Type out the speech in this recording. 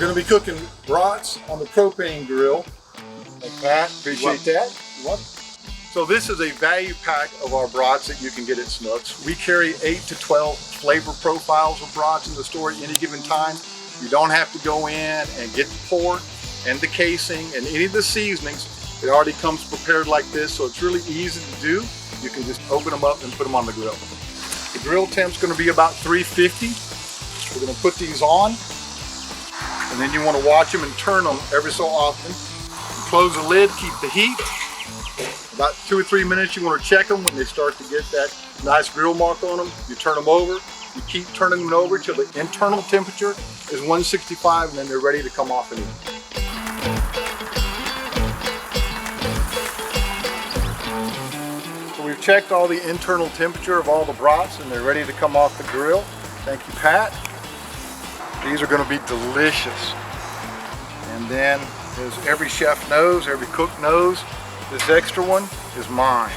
going to be cooking brats on the propane grill. Like that. Appreciate that. You're welcome. So this is a value pack of our brats that you can get at Schnucks. We carry 8 to 12 flavor profiles of brats in the store at any given time. You don't have to go in and get the pork and the casing and any of the seasonings. It already comes prepared like this, so it's really easy to do. You can just open them up and put them on the grill. The grill temp's going to be about 350. We're going to put these on, and then you want to watch them and turn them every so often. You close the lid, keep the heat. About 2 or 3 minutes, you want to check them when they start to get that nice grill mark on them. You turn them over. You keep turning them over till the internal temperature is 165, and then they're ready to come off and eat. So we've checked all the internal temperature of all the brats, and they're ready to come off the grill. Thank you, Pat. These are going to be delicious. And then, as every chef knows, every cook knows, this extra one is mine.